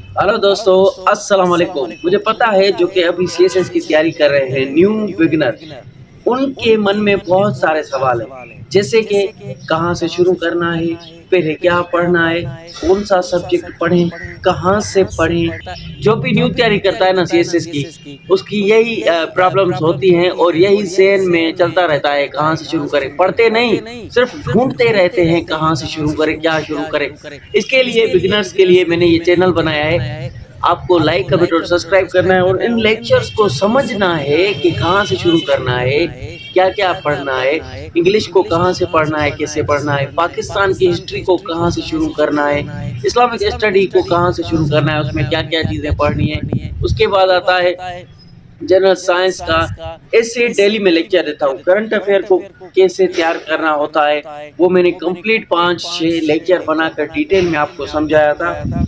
Hello दोस्तों, अस्सलाम वालेकुम। मुझे पता है जो कि अभी सीएसएस की तैयारी कर रहे हैं न्यू बिगिनर, उनके मन में बहुत सारे सवाल हैं। जैसे कि कहाँ से शुरू करना है, पहले क्या पढ़ना है, कौन-सा सब्जेक्ट पढ़ें, कहाँ से पढ़ें। जो भी न्यू तैयारी करता है ना सीएसएस की, उसकी यही प्रॉब्लम्स होती हैं और यही ज़हन में चलता रहता है कहाँ से शुरू करें। पढ़ते नहीं, सिर्फ़ ढूँढते रहते हैं कहाँ से शुरू करें, क्या शुरू करें। इसके लिए बिगिनर्स के लिए मैंने ये चैनल बनाया है। आपको लाइक, कमेंट और सब्सक्राइब करना है और इन लेक्चर्स को समझना है कि कहाँ से शुरू करना है, क्या-क्या पढ़ना है, इंग्लिश को कहाँ से पढ़ना है, कैसे पढ़ना है, पाकिस्तान की हिस्ट्री को कहाँ से शुरू करना है, इस्लामिक स्टडी को कहाँ से शुरू करना है, उसमें क्या-क्या चीज़ें पढ़नी है। उसके बाद आता है जनरल साइंस का। ऐसे डेली में लेक्चर देता हूँ। करंट अफेयर को कैसे तैयार करना होता है, वो मैंने कंप्लीट 5-6 लेक्चर बनाकर डिटेल में आपको समझाया था।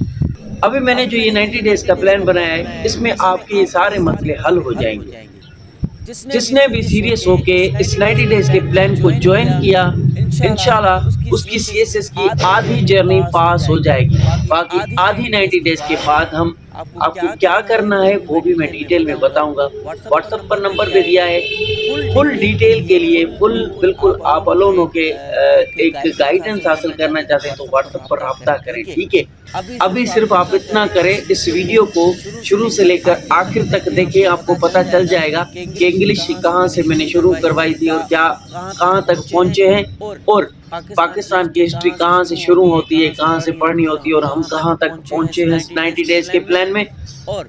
अभी मैंने जो ये 90 डेज़ का प्लान बनाया है, इसमें आपके ये सारे मसले हल हो जाएँगे। जिसने भी सीरियस होके इस 90 डेज़ के प्लान को जॉइन किया, इंशाल्लाह उसकी सीएसएस की आधी जर्नी पास हो जाएगी। बाकी आधी 90 डेज़ के बाद हम आपको क्या करना है वो भी मैं डिटेल में बताऊँगा। व्हाट्सएप पर नंबर भी दिया है। फुल डिटेल के लिए बिल्कुल आप अलोन होके एक गाइडेंस हासिल करना चाहते हैं तो व्हाट्सएप पर राब्ता करें, ठीक है? अभी सिर्फ आप इतना करें, इस वीडियो को शुरू से लेकर आखिर तक देखें, आपको पता चल जाएगा कि इंग्लिश कहाँ से मैंने शुरू करवाई थी और क्या कहाँ तक पहुँचे हैं और पाकिस्तान की हिस्ट्री कहाँ से शुरू होती है, कहाँ से पढ़नी होती है और हम कहाँ तक पहुँचे हैं 90 डेज़ के प्लान में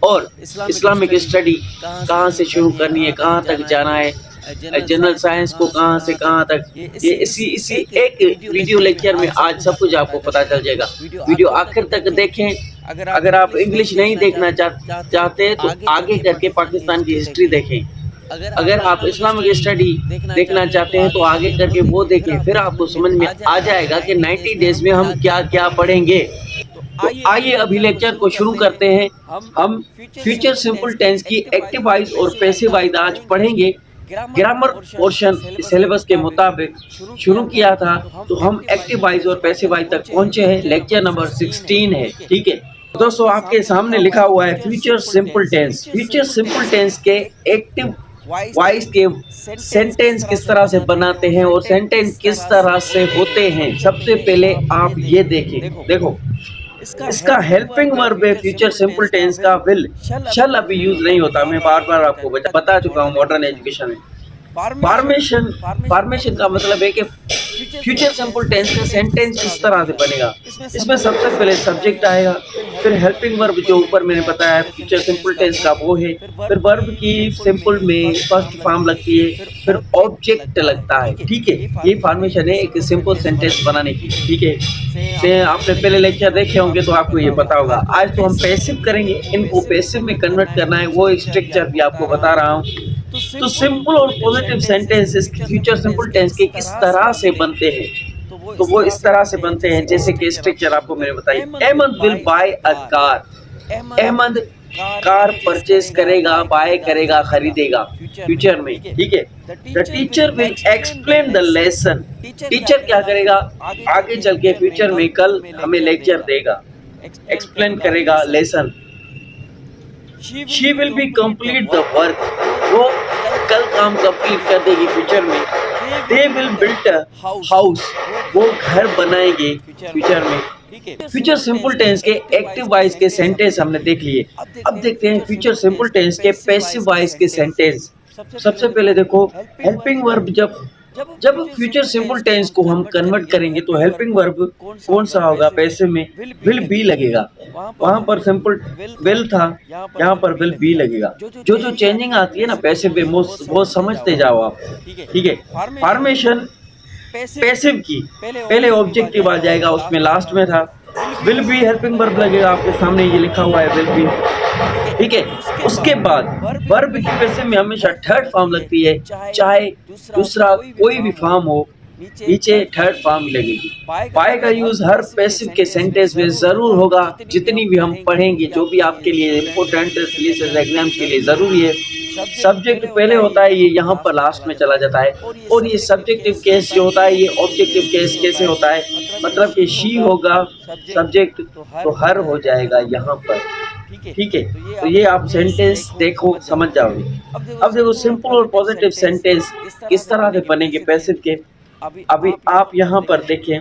और इस्लामिक स्टडी कहाँ से शुरू करनी है, कहाँ तक जाना है, जनरल साइंस को कहाँ से कहाँ तक। ये इसी एक वीडियो लेक्चर में आज सब कुछ आपको पता चल जाएगा। वीडियो आखिर तक देखें। अगर आप इंग्लिश नहीं देखना चाहते तो आगे करके पाकिस्तान की हिस्ट्री देखें। अगर आप इस्लामिक स्टडी देखना चाहते हैं तो आगे करके वो देखें, फिर आपको समझ में आ जाएगा कि 90 डेज़ में हम क्या-क्या पढ़ेंगे। तो आइए अभी लेक्चर को शुरू करते हैं। हम फ्यूचर सिंपल टेंस की एक्टिव वॉइस और पैसिव वॉइस आज पढ़ेंगे। ग्रामर पोर्शन सिलेबस के मुताबिक शुरू किया था, तो हम एक्टिव वॉइस और पैसिव वॉइस तक पहुंचे हैं। लेक्चर नंबर 16 है, ठीक है दोस्तों। आपके सामने लिखा हुआ है future simple tense. Future simple tense के एक्टिव वॉइस के सेंटेंस किस तरह से बनाते हैं और सेंटेंस किस तरह से होते हैं। सबसे पहले आप ये देखो इसका हेल्पिंग वर्ब है फ्यूचर सिंपल टेंस का विल। शल अभी यूज नहीं होता, मैं बार-बार आपको बता चुका हूँ मॉडर्न एजुकेशन में। फॉर्मेशन का मतलब है कि फ्यूचर सिंपल टेंस का सेंटेंस किस तरह से बनेगा। इसमें सबसे पहले सब्जेक्ट आएगा, फिर हेल्पिंग वर्ब जो ऊपर मैंने बताया फ्यूचर सिंपल टेंस का वो है, फिर वर्ब की सिंपल में फर्स्ट फॉर्म लगती है, फिर ऑब्जेक्ट लगता है, ठीक है। ये फॉर्मेशन है एक सिंपल सेंटेंस बनाने की, ठीक है। आपने पहले लेक्चर देखे होंगे तो आपको ये पता होगा। आज तो हम पैसिव करेंगे, इनको पैसिव में कन्वर्ट करना है, वो स्ट्रक्चर भी आपको बता रहा हूँ। तो सिंपल और positive sentences future simple tense के किस तरह से बनते हैं, तो वो इस तरह से बनते हैं जैसे कि स्ट्रक्चर आपको मैंने बताई। Ahmad will buy a car. Ahmad car purchase करेगा, बाय करेगा, खरीदेगा फ्यूचर में, ठीक है। The teacher will explain the lesson. Teacher क्या करेगा, आगे चल के फ्यूचर में कल हमें लेक्चर देगा, एक्सप्लेन करेगा lesson. She will be complete the work. वो कल काम कंप्लीट कर देगी फ्यूचर में। They will build a house. वो घर बनाएंगे फ्यूचर में। फ्यूचर सिंपल टेंस के एक्टिव वॉइस के सेंटेंस हमने देख लिए। अब देखते हैं फ्यूचर सिंपल टेंस के पैसिव वॉइस के सेंटेंस। सबसे पहले देखो हेल्पिंग वर्ब जब फ्यूचर सिंपल टेंस को हम कन्वर्ट करेंगे तो हेल्पिंग वर्ब कौन सा होगा, पैसिव में विल बी लगेगा। वहां पर सिंपल विल था, यहाँ पर विल बी लगेगा। जो चेंजिंग आती है ना पैसिव में वो समझते जाओ आप, ठीक है। फॉर्मेशन पैसिव की पहले ऑब्जेक्टिव आ जाएगा, उसमें लास्ट में था विल बी हेल्पिंग वर्ब लगेगा। आपके सामने ये लिखा हुआ है विल बी, ठीक है। उसके बाद वर्ब की पैसिव में हमेशा थर्ड फॉर्म लगती है, चाहे दूसरा कोई भी फॉर्म हो, नीचे थर्ड फॉर्म लगेगी। बाय का यूज हर पैसिव के सेंटेंस में जरूर होगा। जितनी भी हम पढ़ेंगे, जो भी आपके लिए इम्पोर्टेंट एग्जाम्स के लिए जरूरी है, सब्जेक्ट पहले होता है, ये यहाँ पर लास्ट में चला जाता है। और ये सब्जेक्टिव केस जो होता है, ये ऑब्जेक्टिव केस कैसे होता है, मतलब कि शी होगा सब्जेक्ट तो हर हो जाएगा यहाँ पर, ठीक है, तो ये आप सेंटेंस देखो समझ जाओगे। अब देखो सिंपल और पॉजिटिव सेंटेंस किस तरह से बनेंगे पैसिव के। अभी आप यहाँ पर देखें,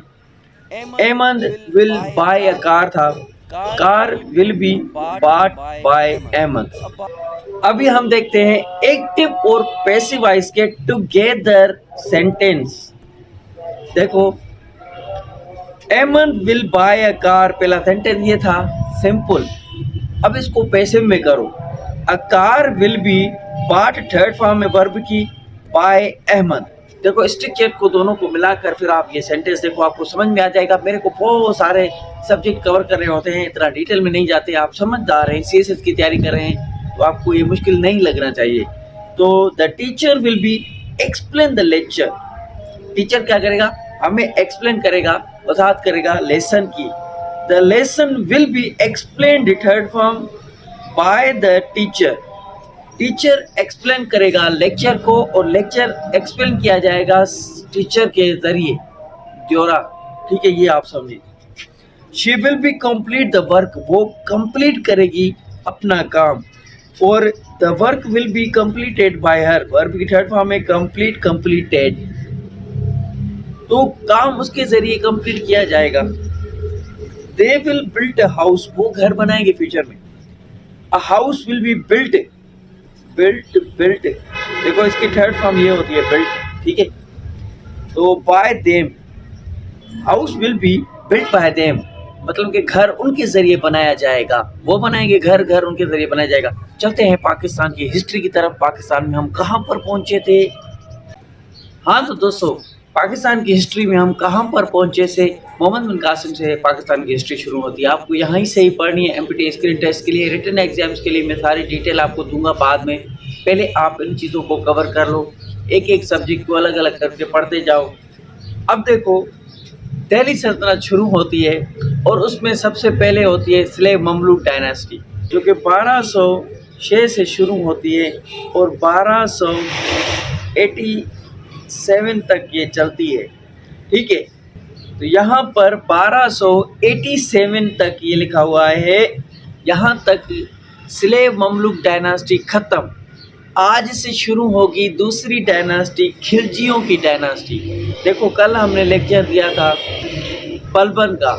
एमन विल बाय अ कार था, car will be bought by एमन। अभी हम देखते हैं एक्टिव और पैसिव वॉइस के टुगेदर सेंटेंस। देखो एमन विल बाय अ कार, पहला सेंटेंस ये था सिंपल। अब इसको पैसिव में करो, a car will be bought, third form में वर्ब की, बाय अहमद। देखो स्ट्रक्चर को दोनों को मिलाकर फिर आप ये सेंटेंस देखो, आपको समझ में आ जाएगा। मेरे को बहुत सारे सब्जेक्ट कवर कर रहे होते हैं, इतना डिटेल में नहीं जाते, आप समझदार हैं, सीएसएस की तैयारी कर रहे हैं, तो आपको ये मुश्किल नहीं लगना चाहिए। तो the teacher will be explain the lecture, teacher क्या करेगा, हमें एक्सप्लेन करेगा, वजाहत करेगा लेसन की। The lesson will be explained, third form, by the teacher. Teacher explain करेगा लेक्चर को, और लेक्चर एक्सप्लेन किया जाएगा टीचर के जरिए, द्योरा। ठीक है, ये आप समझिए। She will be complete the work, वो कंप्लीट करेगी अपना काम, और the work will be completed by her, verb की थर्ड फॉर्म में कंप्लीट, कंप्लीटेड, तो काम उसके जरिए कंप्लीट किया जाएगा। They will build a house, वो घर बनाएंगे फ्यूचर में। A house will be built, built, देखो इसकी थर्ड फॉर्म ये होती है बिल्ट, ठीक है। तो bye them, house will be built by them, मतलब कि घर उनके जरिए बनाया जाएगा, वो बनाएंगे घर, घर उनके जरिए बनाया जाएगा। चलते हैं पाकिस्तान की हिस्ट्री की तरफ। पाकिस्तान में हम कहाँ पर पहुंचे थे? हाँ तो दोस्तों, पाकिस्तान की हिस्ट्री में हम कहाँ पर पहुंचे से, मोहम्मद बिन कासिम से पाकिस्तान की हिस्ट्री शुरू होती है। आपको यहाँ से ही पढ़नी है। एमपीटी स्क्रीन टेस्ट के लिए, रिटन एग्जाम्स के लिए मैं सारी डिटेल आपको दूंगा बाद में। पहले आप इन चीज़ों को कवर कर लो, एक एक सब्जेक्ट को अलग अलग करके पढ़ते जाओ। अब देखो दिल्ली सल्तनत शुरू होती है, और उसमें सबसे पहले होती है स्लेव ममलूक डायनेस्टी, जो कि 1206 से शुरू होती है और 1287 तक ये चलती है, ठीक है। तो यहाँ पर 1287 तक ये लिखा हुआ है, यहाँ तक स्लेव ममलूक डायनास्टी खत्म। आज से शुरू होगी दूसरी डायनास्टी, खिलजियों की डायनास्टी। देखो कल हमने लेक्चर दिया था बलबन का,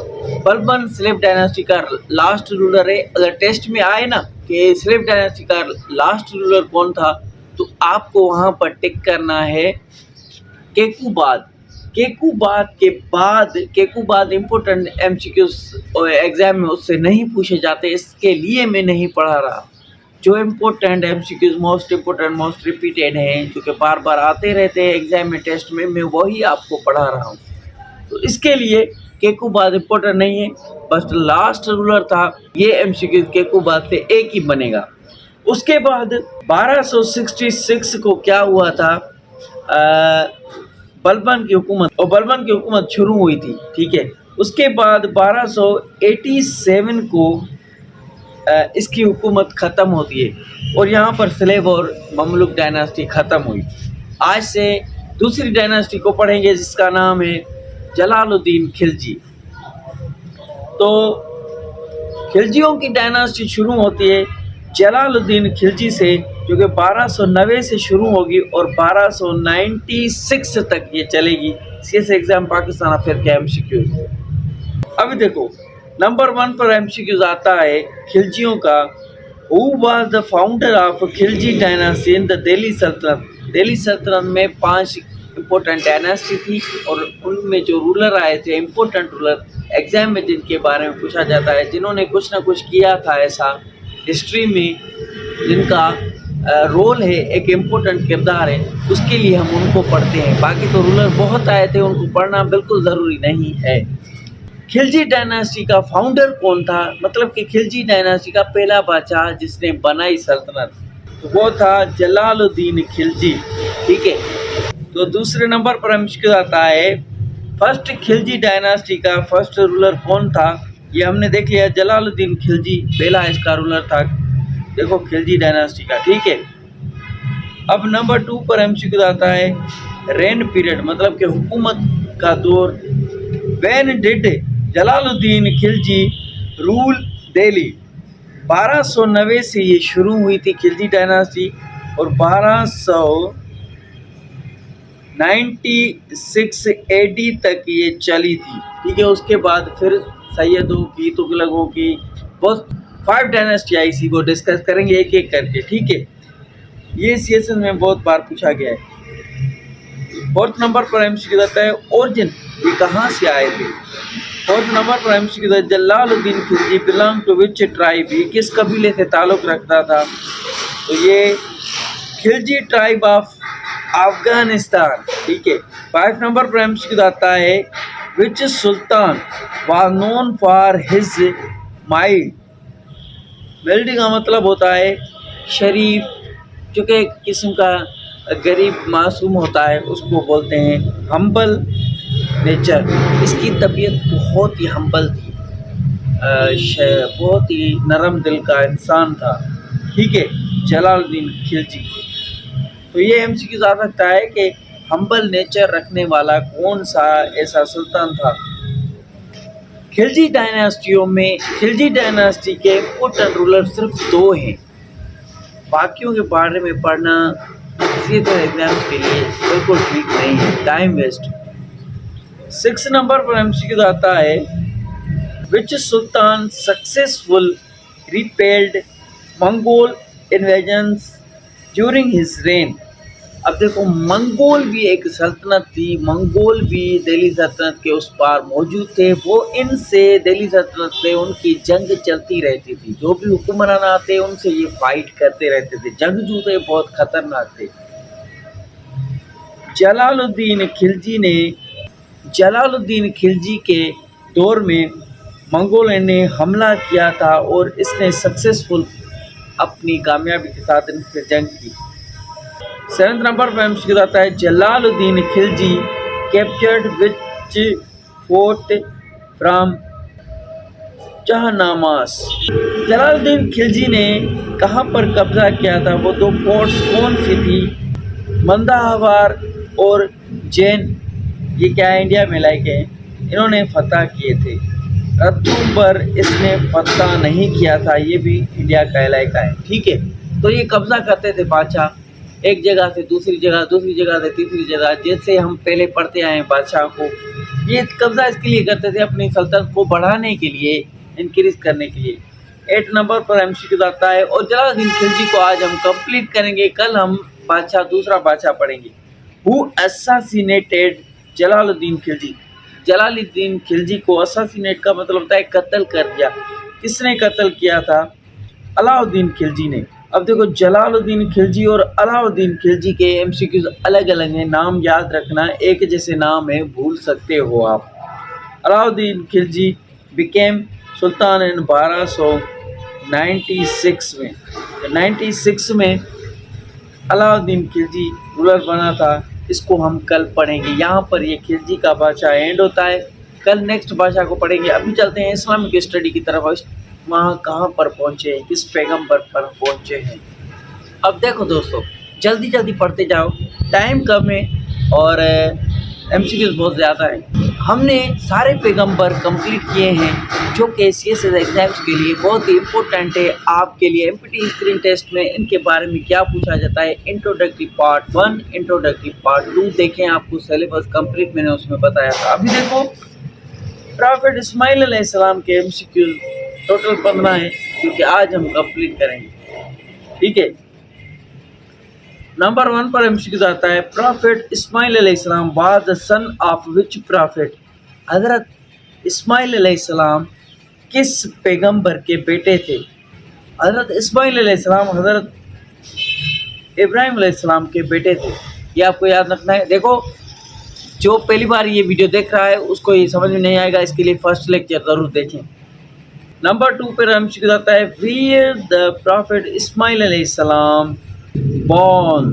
बलबन स्लेव डायनास्टी का लास्ट रूलर है। अगर टेस्ट में आए ना कि स्लेव डायनास्टी का लास्ट रूलर कौन था, तो आपको वहाँ पर टिक करना है केकूबाद। केकूबाद इम्पोर्टेंट एमसीक्यूज एग्जाम में उससे नहीं पूछे जाते, इसके लिए मैं नहीं पढ़ा रहा। जो important MCQs most important, most repeated हैं, जो कि बार बार आते रहते हैं एग्जाम में, टेस्ट में, मैं वही आपको पढ़ा रहा हूँ। तो इसके लिए केकूबाद इम्पोर्टेंट नहीं है, बस लास्ट रूलर था। ये एमसीक्यूज केकूबाद से एक ही बनेगा। उसके बाद 1266 को क्या हुआ था, बलबन की हुकूमत, और बलबन की हुकूमत शुरू हुई थी, ठीक है। उसके बाद 1287 को इसकी हुकूमत ख़त्म होती है, और यहाँ पर स्लेव और ममलूक डायनास्टी ख़त्म हुई। आज से दूसरी डायनास्टी को पढ़ेंगे जिसका नाम है जलालुद्दीन खिलजी। तो खिलजियों की डायनास्टी शुरू होती है जलालुद्दीन खिलजी से, जो कि 1290 से शुरू होगी और 1296 तक ये चलेगी। सीएस एग्जाम पाकिस्तान अफेयर के एमसीक्यू। अभी देखो नंबर 1 पर एमसीक्यूज आता है खिलजियों का। Who was the founder of Khilji dynasty in the Delhi सल्तनत? दिल्ली सल्तनत में 5 इम्पोर्टेंट डायनास्टी थी, और उनमें जो रूलर आए थे, इम्पोर्टेंट रूलर, एग्जाम में जिनके बारे में पूछा जाता है, जिन्होंने कुछ ना कुछ किया था ऐसा हिस्ट्री में, जिनका रोल है, एक इम्पोर्टेंट किरदार है, उसके लिए हम उनको पढ़ते हैं। बाकी तो रूलर बहुत आए थे, उनको पढ़ना बिल्कुल ज़रूरी नहीं है। खिलजी डायनास्टी का फाउंडर कौन था? मतलब कि खिलजी डायनास्टी का पहला बादशाह जिसने बनाई सल्तनत, तो वो था जलालुद्दीन खिलजी, ठीक है। तो दूसरे नंबर पर हम आता है फर्स्ट खिलजी डायनास्टी का फर्स्ट रूलर कौन था? ये हमने देख लिया, जलालुद्दीन खिलजी पहला इसका रूलर था, देखो खिलजी डायनास्टी का, ठीक है। अब नंबर 2 पर एमसीक्यू आता है रेन पीरियड, मतलब कि हुकूमत का दौर। When did Jalaluddin Khilji rule Delhi? 1290 से ये शुरू हुई थी खिलजी डायनास्टी और 1296 एडी तक ये चली थी। ठीक है, उसके बाद फिर सैयदों की, तुगलकों की बहुत 5 डायनास्टी आई थी, वो डिस्कस करेंगे एक एक करके। ठीक है, ये सीएसएस में बहुत बार पूछा गया है। 4th नंबर पर एमसीक्यू आता है ओरिजिन, ये कहाँ से आए थे। 4th नंबर पर एमसीक्यू आता है Jalaluddin Khilji belong to which tribe, ये किस कबीले से ताल्लुक़ रखता था। तो ये खिलजी ट्राइब ऑफ अफगानिस्तान। ठीक है। 5 नंबर पर एमसीक्यू आता है which sultan was known for his mild, mild का मतलब होता है शरीफ, जो कि एक किस्म का गरीब मासूम होता है, उसको बोलते हैं हम्बल नेचर। इसकी तबीयत बहुत ही हम्बल थी, बहुत ही नरम दिल का इंसान था। ठीक है, जलालुद्दीन खिलजी। तो ये एमसीक्यू आ सकता है कि हम्बल नेचर रखने वाला कौन सा ऐसा सुल्तान था। खिलजी डायनास्टी के इम्पोर्टेंट रूलर सिर्फ 2 हैं, बाकियों के बारे में पढ़ना किसी तरह एग्जाम के लिए बिल्कुल ठीक नहीं है, टाइम वेस्ट। 6 नंबर पर एमसीक्यू आता है which sultan successful repelled Mongol invasions during his reign. अब देखो, मंगोल भी एक सल्तनत थी, मंगोल भी दिल्ली सल्तनत के उस पार मौजूद थे। वो इनसे दिल्ली सल्तनत से उनकी जंग चलती रहती थी, जो भी हुक्मरान आते उनसे ये फाइट करते रहते थे, जंगजू थे, बहुत खतरनाक थे। जलालुद्दीन खिलजी के दौर में मंगोल ने हमला किया था और इसने सक्सेसफुल अपनी कामयाबी के साथ इनसे जंग की। 7 नंबर पर एमसीक्यू आता है Jalaluddin Khilji captured which fort from जहानामास। जलालुद्दीन खिलजी ने कहाँ पर कब्जा किया था, वो 2 फोर्ट्स कौन सी थी, मंदाहार और जैन, ये क्या है इंडिया में लाइक है, इन्होंने फतह किए थे। रत्तू पर इसने फतह नहीं किया था, ये भी इंडिया का इलाका है। ठीक है, तो ये कब्जा करते थे बादशाह, एक जगह से दूसरी जगह, दूसरी जगह से तीसरी जगह, जैसे हम पहले पढ़ते आए हैं बादशाह को। ये कब्जा इसके लिए करते थे अपनी सल्तनत को बढ़ाने के लिए, इंक्रीज करने के लिए। 8 नंबर पर एमसीक्यू आता है और जलालुद्दीन खिलजी को आज हम कंप्लीट करेंगे, कल हम दूसरा बादशाह पढ़ेंगे। Who assassinated Jalaluddin Khilji. जलालुद्दीन खिलजी को असैसिनेट का मतलब होता है कत्ल कर दिया। किसने कत्ल किया था? अलाउद्दीन खिलजी ने। अब देखो, जलालुद्दीन खिलजी और अलाउद्दीन खिलजी के एमसीक्यूज अलग अलग हैं, नाम याद रखना, एक जैसे नाम है, भूल सकते हो आप। अलाउद्दीन खिलजी बिकेम सुल्तान इन 1296 में। 96 में अलाउद्दीन खिलजी रूलर बना था, इसको हम कल पढ़ेंगे। यहाँ पर ये खिलजी का बादशाह एंड होता है, कल नेक्स्ट बादशाह को पढ़ेंगे। अभी चलते हैं इस्लामिक स्टडी की तरफ, वहाँ कहाँ पर पहुँचे हैं, किस पैगंबर पर पहुँचे हैं। अब देखो दोस्तों, जल्दी जल्दी पढ़ते जाओ, टाइम कम है और एमसीक्यूज बहुत ज़्यादा है। हमने सारे पैगंबर कंप्लीट किए हैं जो कि सीएसएस एग्जाम्स के लिए बहुत ही इम्पोर्टेंट है आपके लिए। एमपीटी स्क्रीन टेस्ट में इनके बारे में क्या पूछा जाता है, इंट्रोडक्टरी पार्ट 1, इंट्रोडक्टरी पार्ट 2 देखें, आपको सिलेबस कंप्लीट मैंने उसमें बताया था। अभी देखो, प्रॉफेट इस्माइल अलैहिस्सलाम के एमसीक्यूज टोटल 15 है, क्योंकि आज हम कंप्लीट करेंगे। ठीक है, नंबर 1 पर एमसीक्यूज आता है प्रॉफेट इस्माइल अलैहिस्सलाम was the son of which prophet. हज़रत इस्माइल अलैहिस्सलाम किस पैगंबर के बेटे थे? हज़रत इस्माइल अलैहिस्सलाम हज़रत इब्राहिम अलैहिस्सलाम के बेटे थे, ये आपको याद रखना है। देखो, जो पहली बार ये वीडियो देख रहा है उसको ये समझ में नहीं आएगा, इसके लिए फर्स्ट लेक्चर ज़रूर देखें। नंबर 2 पर एमसीक्यू आता है वेयर द प्रॉफेट इस्माइल अलैहिस्सलाम बॉर्न।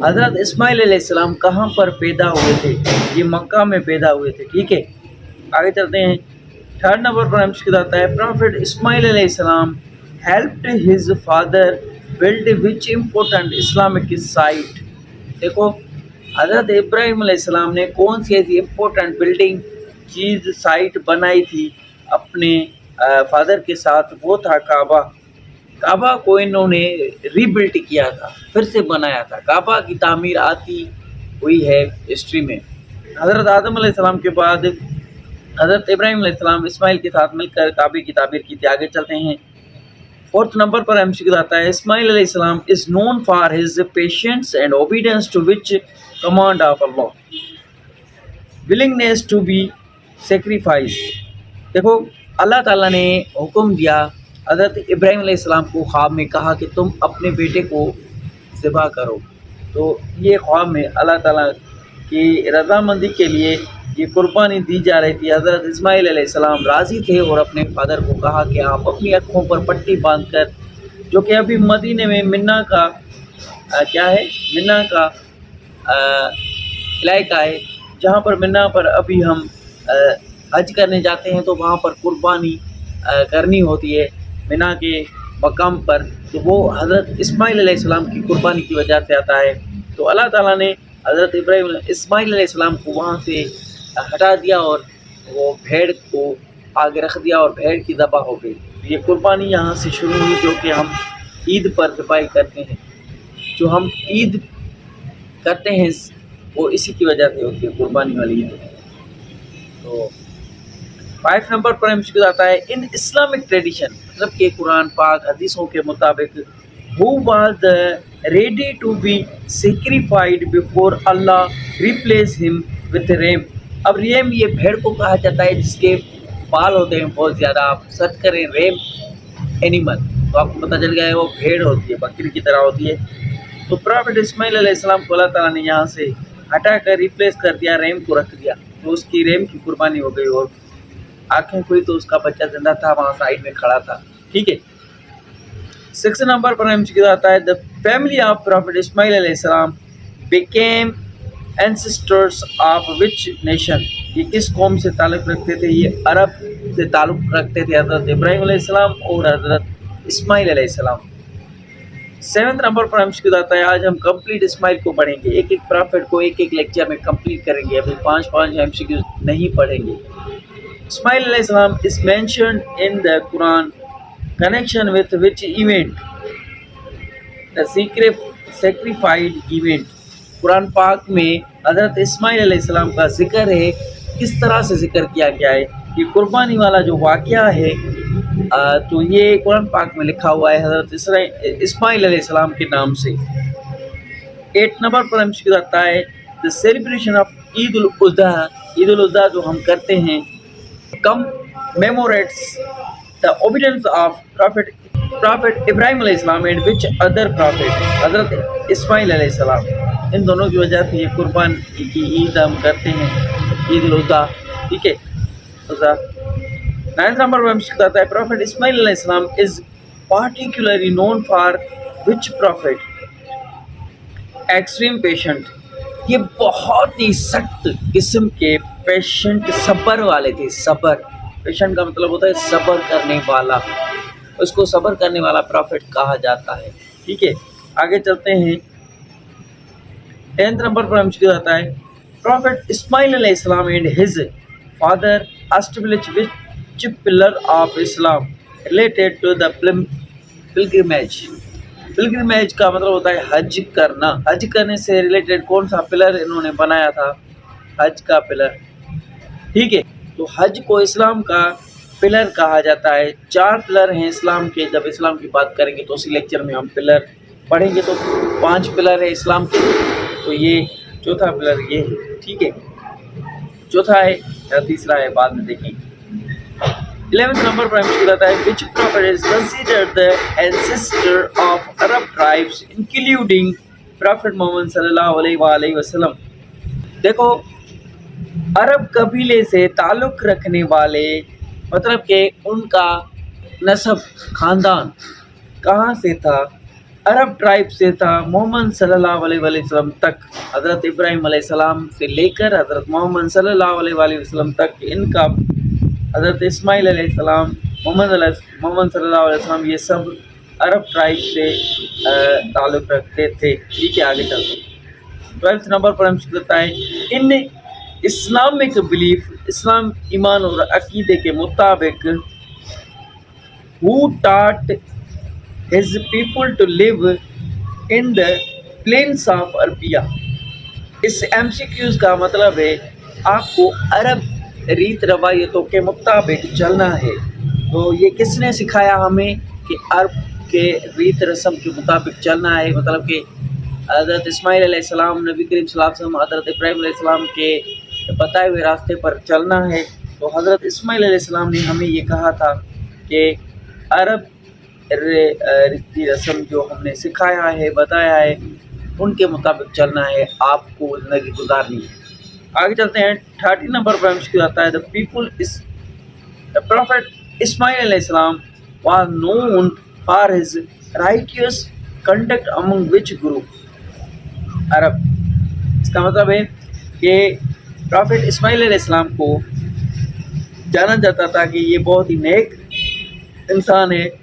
हज़रत इस्माइल अलैहिस्सलाम कहाँ पर पैदा हुए थे? ये मक्का में पैदा हुए थे। ठीक है, आगे चलते हैं। 3rd नंबर पर एमसीक्यू आता है प्रॉफेट इस्माइल अलैहिस्सलाम हेल्प्ड हिज फादर बिल्ड विच इम्पोर्टेंट इस्लामिक साइट। देखो, हज़रत इब्राहिम अलैहिस्सलाम ने कौन सी ऐसी इम्पोर्टेंट बिल्डिंग चीज़ साइट बनाई थी अपने फादर के साथ? वो था काबा। काबा को इन्होंने रीबिल्ट किया था, फिर से बनाया था। काबा की तामीर आती हुई है हिस्ट्री में। हज़रत आदम अलैहिस्सलाम के बाद हज़रत इब्राहीम अलैहिस्सलाम इस्माइल के साथ मिलकर काबे की तामीर की थी। आगे चलते हैं। फोर्थ नंबर पर एमसीक्यू आता है, इस्माइल अलैहिस्सलाम is known for his patience and obedience to which command of Allah, willingness to be sacrifice. देखो, अल्लाह ताला ने हुक्म दिया, हज़रत इब्राहीम अलैहिस्सलाम को ख्वाब में कहा कि तुम अपने बेटे को ज़िबा करो। तो ये ख्वाब में अल्लाह ताला की रज़ामंदी के लिए ये कुर्बानी दी जा रही थी। हज़रत इस्माइल अलैहिस्सलाम राज़ी थे और अपने फादर को कहा कि आप अपनी आँखों पर पट्टी बांधकर, जो कि अभी मदीने में मिन्ना का क्या है, मिन्ना का इलाका है, जहाँ पर मिन्ना पर अभी हम हज करने जाते हैं, तो वहाँ पर कुर्बानी करनी होती है मिना के मकाम पर। तो वो हज़रत इस्माइल अलैहिस्सलाम की कुर्बानी की वजह से आता है। तो अल्लाह ताला ने हज़रत इस्माइल अलैहिस्सलाम को वहाँ से हटा दिया और वो भेड़ को आगे रख दिया और भेड़ की ज़बह हो गई। ये कुर्बानी यहाँ से शुरू हुई, जो कि हम ईद पर ज़बाई करते हैं। जो हम ईद करते हैं वो इसी की वजह से होती है, कुर्बानी वाली ईद। तो 5 नंबर पर एमसीक्यू आता है, इन इस्लामिक ट्रेडिशन, मतलब कि कुरान पाक हदीसों के मुताबिक, who was the ready to be sacrificed before Allah replace him with ram. अब रेम ये भेड़ को कहा जाता है जिसके बाल होते हैं बहुत ज़्यादा। आप सर्च करें रेम एनिमल तो आपको पता चल गया है वो भेड़ होती है, बकरी की तरह होती है। तो प्रॉफिट इस्माइल अलैहिस्सलाम को अल्लाह ताला ने यहाँ से हटा कर रिप्लेस कर दिया, रेम को रख दिया। तो उसकी रेम की कुर्बानी हो गई और आंखें खुली तो उसका बच्चा जिंदा था, वहाँ साइड में खड़ा था। ठीक है। 6 नंबर पर एमसीक्यू आता है, the family of prophet Ismail अलैहिस्सलाम became ancestors of which nation. ये किस कौम से ताल्लुक़ रखते थे? ये अरब से ताल्लुक़ रखते थे, हज़रत इब्राहीम अलैहिस्सलाम और हज़रत इस्माइल अलैहिस्सलाम। 7 नंबर पर एमसीक्यू आता है, आज हम कंप्लीट इस्माइल को पढ़ेंगे, एक एक प्रॉफिट को एक एक लेक्चर में कंप्लीट करेंगे। अभी 5-5 एमसीक्यू नहीं पढ़ेंगे। Ismail alayhi salam is mentioned in the Quran connection with which event? The sacrificed event. Quran पाक में हज़रत इस्माइल अलैहि सलाम का जिक्र है। किस तरह से जिक्र किया गया है? ये कुर्बानी वाला जो वाक़या है, तो ये कुरान पाक में लिखा हुआ है हज़रत इस्माइल अलैहि सलाम के नाम से। 8 नंबर पर एमसीक्यू आता है, the celebration of Eid ul Azha. Eid ul Azha जो हम करते हैं, commemorates the obedience of Prophet Ibrahim alayhi salam and which other prophet? हज़रत इस्माइल अलैहि सलाम। इन दोनों की वजह से ये कुर्बान की ईद हम करते हैं, ईद उल अज़हा। ठीक है। 9 नंबर पर एमसीक्यू आता है, प्रॉफिट इस्माइल अलैहि सलाम is particularly known for which prophet? Extreme patient. ये बहुत ही सख्त किस्म के पेशेंट, सब्र वाले थे। सब्र, पेशेंट का मतलब होता है सब्र करने वाला। उसको सब्र करने वाला प्रॉफिट कहा जाता है। ठीक है। आगे चलते हैं। 10 नंबर पर एमसीक्यू आता है, प्रॉफिट इस्माइल अलैहिस्सलाम and his father established which pillar of Islam related to the pilgrimage. Pilgrimage का मतलब होता है हज करना। हज करने से रिलेटेड कौन सा पिलर इन्होंने बनाया था? हज का पिलर। ठीक है। तो हज को इस्लाम का पिलर कहा जाता है। 4 पिलर हैं इस्लाम के। जब इस्लाम की बात करेंगे तो उसी लेक्चर में हम पिलर पढ़ेंगे। तो 5 पिलर है इस्लाम के, तो ये चौथा पिलर ये है। ठीक है। चौथा है या तीसरा है, बाद में देखेंगे। 11th नंबर पर एमसीक्यू आता है, which prophet is considered the ancestor of Arab tribes including Prophet Muhammad सल्लल्लाहु अलैहि वसल्लम। देखो, अरब कबीले से ताल्लुक़ रखने वाले, मतलब कि उनका नस्ब खानदान कहाँ से था? अरब ट्राइब से था। मोहम्मद सल्लल्लाहु अलैहि वसल्लम तक, हज़रत इब्राहीम अलैहिस्सलाम से लेकर हज़रत मोहम्मद सल्लल्लाहु अलैहि वसल्लम तक इनका, हज़रत इस्माइल अलैहिस्सलाम, मोहम्मद सल्लल्लाहु अलैहि वसल्लम, ये सब अरब ट्राइब से ताल्लुक़ रखते थे। ठीक है। आगे चलते हैं। 12th नंबर पर हमसे कहता है, इन इस्लामिक बिलीफ, इस्लाम ईमान और अकीदे के मुताबिक, हु टाट his people to live in the plains of Arabia। इस एमसीक्यूज का मतलब है आपको अरब रीत रवायतों के मुताबिक चलना है। तो ये किसने सिखाया हमें कि अरब के रीत रस्म के मुताबिक चलना है, मतलब कि हज़रत इस्माइल अलैहिस्सलाम, नबी करीम सल्लल्लाहु अलैहि वसल्लम, हज़रत इब्राहीम अलैहिस्सलाम के बताए हुए रास्ते पर चलना है। तो हज़रत इस्माइल अलैहिस्सलाम ने हमें ये कहा था कि अरब रीति रस्म जो हमने सिखाया है, बताया है, उनके मुताबिक चलना है, आपको ज़िंदगी गुजारनी है। आगे चलते हैं। 30 नंबर पर मुश्किल आता है, द प्रॉफिट इस्माइल अलैहिस्सलाम was known for his righteous conduct among which group Arab. इसका मतलब है कि प्रॉफिट इस्माइल अलैहिस्सलाम को जाना जाता था कि ये बहुत ही नेक इंसान है।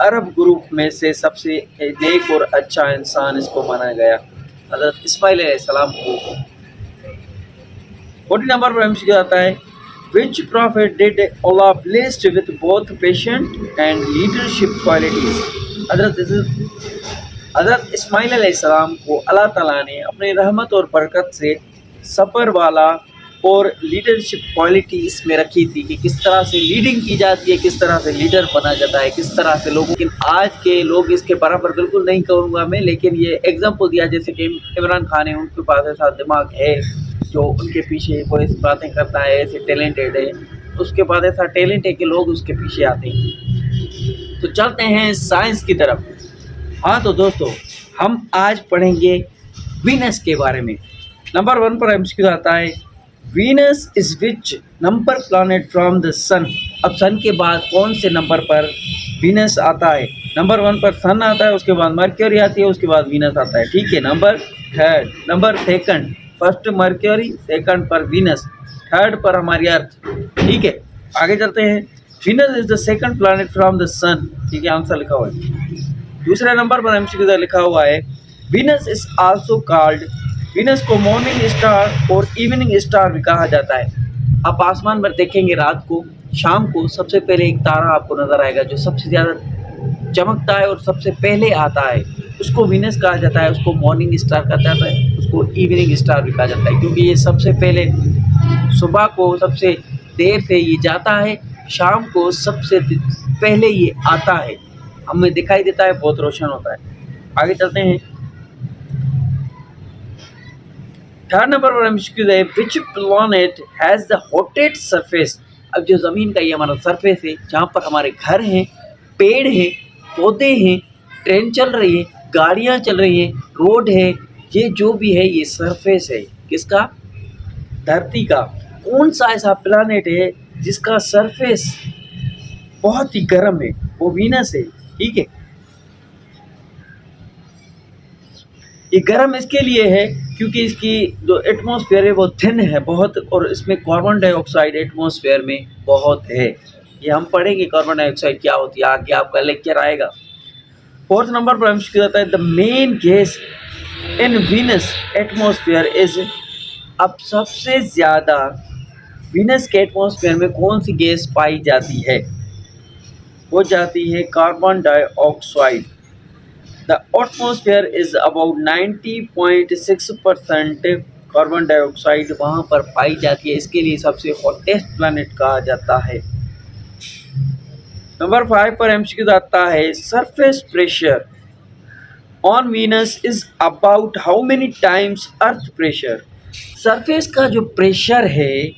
अरब ग्रुप में से सबसे नेक और अच्छा इंसान इसको माना गया, हज़रत इस्माइल अलैहिस्सलाम को। 40 नंबर पर हमसे आता है, which prophet did Allah blessed with both patient and leadership qualities. हज़रत इस्माइल अलैहिस्सलाम को अल्लाह ताला ने अपनी रहमत और बरकत से सब्र वाला और लीडरशिप क्वालिटी इसमें रखी थी कि किस तरह से लीडिंग की जाती है, किस तरह से लीडर बना जाता है, किस तरह से लोगों। लेकिन आज के लोग इसके बराबर बिल्कुल नहीं कहूँगा मैं, लेकिन ये एग्जांपल दिया जैसे कि इमरान खान है, उनके पास ऐसा दिमाग है जो उनके पीछे वो ऐसी बातें करता है, ऐसे टैलेंटेड है, उसके बाद ऐसा टैलेंट है कि लोग उसके पीछे आते हैं। तो चलते हैं साइंस की तरफ। हाँ तो दोस्तों, हम आज पढ़ेंगे वीनस के बारे में। नंबर 1 पर एमसीक्यू आता है, Venus is which number planet from the sun. अब सन के बाद कौन से नंबर पर वीनस आता है? नंबर 1 पर सन आता है, उसके बाद मर्क्यूरी आती है, उसके बाद वीनस आता है। ठीक है। नंबर 2 फर्स्ट मर्क्यूरी, सेकंड पर वीनस, थर्ड पर हमारी अर्थ। ठीक है, आगे चलते हैं। Venus is the second planet from the sun. ठीक है, आंसर लिखा हुआ है। दूसरे नंबर पर एमसीक्यू लिखा हुआ है, Venus is also called. Venus को मॉर्निंग स्टार और इवनिंग स्टार भी कहा जाता है। आप आसमान पर देखेंगे रात को, शाम को सबसे पहले एक तारा आपको नजर आएगा जो सबसे ज़्यादा चमकता है और सबसे पहले आता है, उसको वीनस कहा जाता है, उसको मॉर्निंग स्टार कहा जाता है, उसको इवनिंग स्टार भी कहा जाता है, क्योंकि ये सबसे पहले सुबह को सबसे देर से ये जाता है, शाम को सबसे पहले ये आता है, हमें दिखाई देता है, बहुत रोशन होता है। आगे चलते हैं। 3rd नंबर पर एमसीक्यू है, which planet has the hottest surface. अब जो ज़मीन का ये हमारा सरफेस है, जहाँ पर हमारे घर हैं, पेड़ हैं, पौधे हैं, ट्रेन चल रही है, गाड़ियाँ चल रही हैं, रोड है, ये जो भी है ये सरफेस है किसका? धरती का। कौन सा ऐसा प्लैनेट है जिसका सरफेस बहुत ही गर्म है? वो वीनस है। ठीक है, ये गर्म इसके लिए है क्योंकि इसकी जो एटमॉस्फेयर है वो थिन है बहुत, और इसमें कार्बन डाइऑक्साइड एटमॉस्फेयर में बहुत है। ये हम पढ़ेंगे कार्बन डाइऑक्साइड क्या होती है, आगे आपका लेक्चर आएगा। 4th नंबर पर हमसे जाता है, the main gas in Venus atmosphere is. अब सबसे ज़्यादा वीनस के एटमॉस्फेयर में कौन सी गैस पाई जाती है? वो जाती है carbon dioxide. The atmosphere is about 90.6% carbon dioxide वहाँ पर पाई जाती है, इसके लिए सबसे हॉटेस्ट प्लैनेट कहा जाता है। नंबर 5 पर एमसीक्यू आता है, surface pressure on Venus is about how many times earth pressure. Surface का जो प्रेशर है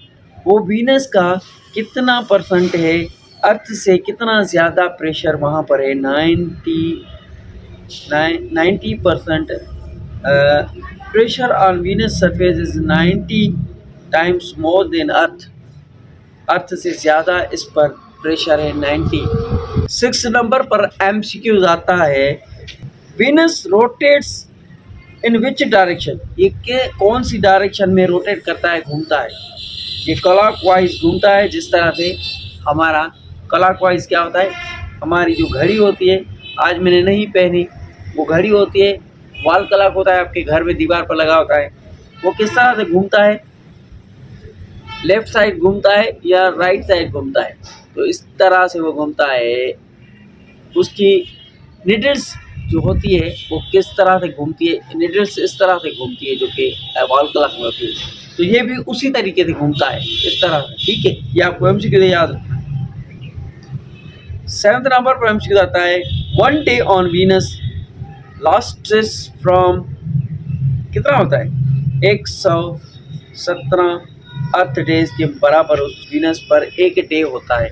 वो वीनस का कितना परसेंट है, अर्थ से कितना ज़्यादा प्रेशर वहाँ पर है? 90%। Pressure on Venus surface is 90 times more than earth. Earth से ज़्यादा इस पर प्रेशर है 90। 6 नंबर पर एमसीक्यू आता है, Venus rotates in which direction. ये कौन सी डायरेक्शन में रोटेट करता है, घूमता है? ये क्लॉकवाइज घूमता है। जिस तरह से हमारा क्लॉकवाइज क्या होता है, हमारी जो घड़ी होती है, आज मैंने नहीं पहनी, वो घड़ी होती है, वॉल क्लॉक होता है, आपके घर में दीवार पर लगा होता है, वो किस तरह से घूमता है? लेफ़्ट साइड घूमता है या राइट साइड घूमता है? तो इस तरह से वो घूमता है। उसकी निडल्स जो होती है वो किस तरह से घूमती है, निडल्स इस तरह से घूमती है जो कि वॉल क्लॉक में होती है, तो ये भी उसी तरीके से घूमता है इस तरह से, ठीक है। ये आपको एमसीक्यू याद है। 7th नंबर पर एमसीक्यू आता है, one day on Venus lasts from, कितना होता है 117 अर्थ डेज के बराबर उस वीनस पर एक डे होता है।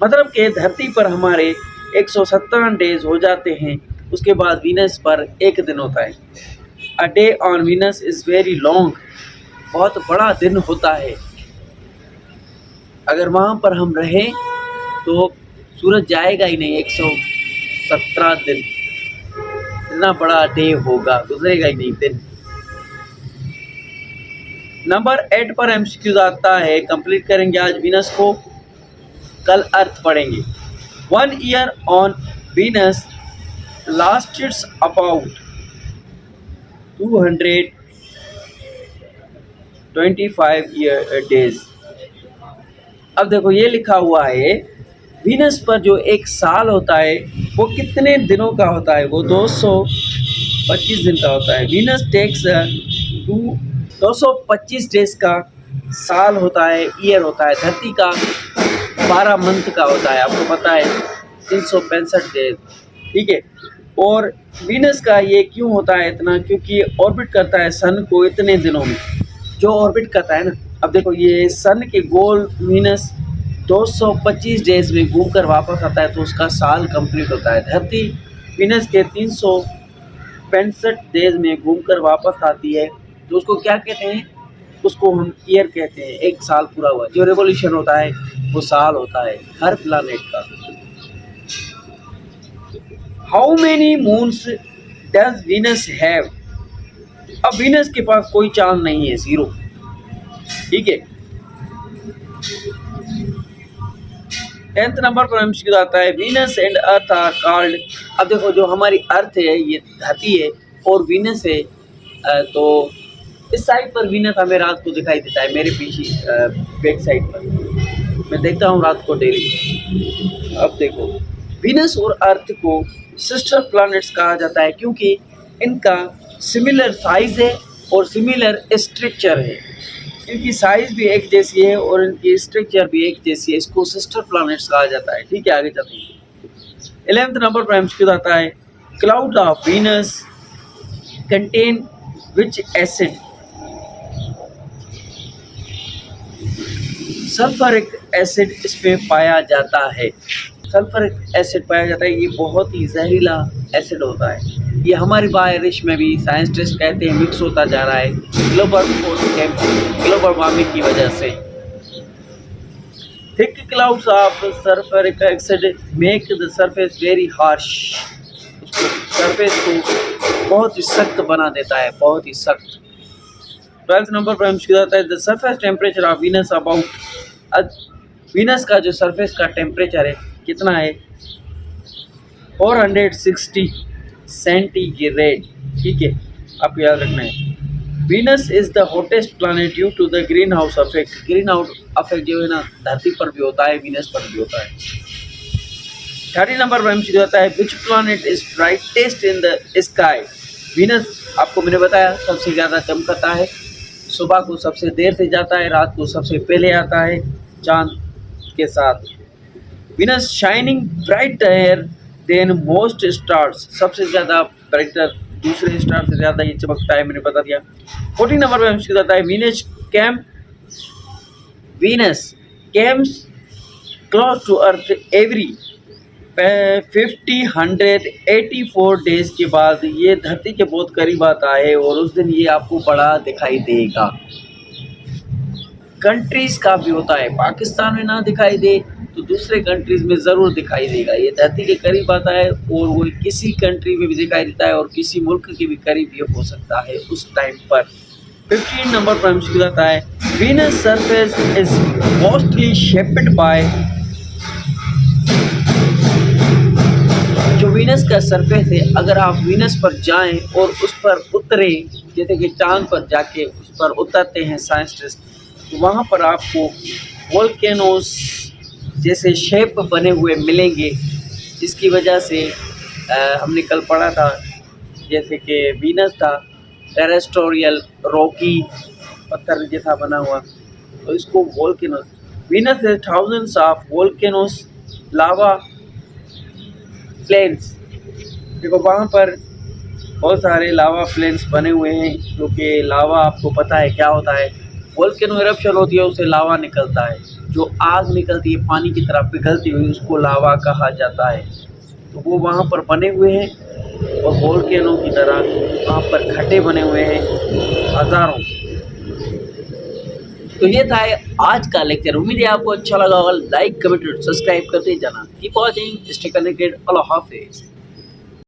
मतलब कि धरती पर हमारे 117 डेज हो जाते हैं, उसके बाद वीनस पर एक दिन होता है। A day on Venus is very long, बहुत बड़ा दिन होता है। अगर वहाँ पर हम रहें तो सूरज जाएगा ही नहीं, 117 दिन, इतना बड़ा डे होगा, गुजरेगा ही नहीं दिन। नंबर 8 पर एमसीक्यू आता है, कंप्लीट करेंगे आज वीनस को, कल अर्थ पढ़ेंगे। 1 year on Venus lasts about 225 days. अब देखो ये लिखा हुआ है वीनस पर जो एक साल होता है वो कितने दिनों का होता है, वो 225 दिन का होता है। वीनस टेक्स 225 डेज का साल होता है, ईयर होता है। धरती का 12 मंथ का होता है, आपको पता है 365 डेज, ठीक है। और वीनस का ये क्यों होता है इतना, क्योंकि ये ऑर्बिट करता है सन को इतने दिनों में, जो ऑर्बिट करता है ना। अब देखो ये सन के गोल वीनस 225 डेज में घूमकर वापस आता है तो उसका साल कंप्लीट होता है। धरती वीनस के 365 डेज में घूमकर वापस आती है तो उसको क्या कहते हैं, उसको हम ईयर कहते हैं, एक साल पूरा हुआ। जो रेवोल्यूशन होता है वो साल होता है हर प्लैनेट का। How many moons does Venus have, अब वीनस के पास कोई चांद नहीं है, 0, ठीक है। 10th नंबर पर एमसीक्यू आता है, Venus and Earth are called. अब देखो जो हमारी अर्थ है ये धरती है और वीनस है, तो इस साइड पर वीनस हमें रात को दिखाई देता है, मेरे पीछे बैक साइड पर मैं देखता हूँ रात को डेली। अब देखो वीनस और अर्थ को सिस्टर प्लैनेट्स कहा जाता है क्योंकि इनका सिमिलर साइज है और सिमिलर स्ट्रक्चर है। इनकी साइज भी एक जैसी है और इनकी स्ट्रक्चर भी एक जैसी है, इसको सिस्टर प्लैनेट्स कहा जाता है, ठीक है। आगे चलते हैं। 11th नंबर पर एमसीक्यू आता है, cloud of Venus contain which acid, sulphuric acid इस पे पाया जाता है। सल्फरिक एसिड पाया जाता है, ये बहुत ही जहरीला एसिड होता है। ये हमारी बारिश में भी साइंटिस्ट कहते हैं मिक्स होता जा रहा है ग्लोबल वार्मिंग की वजह से। Thick clouds of sulphuric acid make the surface very harsh, surface को बहुत ही सख्त बना देता है, बहुत ही सख्त। 12th नंबर पर एमसीक्यू आता है, the surface temperature of Venus about, Venus का जो सरफेस का टेम्परेचर है कितना है, 460 सेंटीग्रेड, ठीक है, आपको याद रखना है। Venus is the hottest planet due to the green house effect, green house effect जो है ना धरती पर भी होता है, वीनस पर भी होता है। 30 नंबर पर एमसीक्यू आता है, which planet is brightest in the sky, Venus आपको मैंने बताया सबसे ज़्यादा चमकता है, सुबह को सबसे देर से जाता है, रात को सबसे पहले आता है चांद के साथ। Venus shining brighter then most stars, सबसे ज़्यादा ब्राइटर, दूसरे स्टार से ज़्यादा ये चमकता है, मैंने बता दिया। 14 नंबर पर एमसीक्यू आता है, Venus comes close to Earth every 184 days के बाद ये धरती के बहुत करीब आता है और उस दिन ये आपको बड़ा दिखाई देगा। कंट्रीज का भी होता है, पाकिस्तान में ना दिखाई दे तो दूसरे कंट्रीज में ज़रूर दिखाई देगा। ये धरती के करीब आता है और वो किसी कंट्री में भी दिखाई देता है और किसी मुल्क के भी करीब ये हो सकता है उस टाइम पर। 15 नंबर पर एमसीक्यू आता है, Venus surface is mostly shaped by, जो वीनस का सरफेस है अगर आप वीनस पर जाएं और उस पर उतरे, जैसे कि चांद पर जाके उस पर उतरते हैं साइंटिस्ट, तो वहाँ पर आपको वोल्केनोस जैसे शेप बने हुए मिलेंगे, जिसकी वजह से हमने कल पढ़ा था जैसे कि वीनस था टेरेस्ट्रियल रॉकी पत्थर जैसा बना हुआ, तो इसको वोल्केनोस। वीनस है thousands of volcanoes lava plains. देखो वहाँ पर बहुत सारे लावा प्लेन्स बने हुए हैं, जो कि लावा आपको पता है क्या होता है। वोल्केनो इरप्शन होती है, उससे लावा निकलता है, जो आग निकलती है पानी की तरह पिघलती हुई, उसको लावा कहा जाता है। तो वो वहाँ पर बने हुए हैं और वोल्केनो की तरह वहाँ पर खड्डे बने हुए हैं हज़ारों। तो ये था आज का लेक्चर। उम्मीद है आपको अच्छा लगा होगा। लाइक, कमेंट और सब्सक्राइब करते जाना। Keep watching, stay connected. अल्लाह हाफिज़।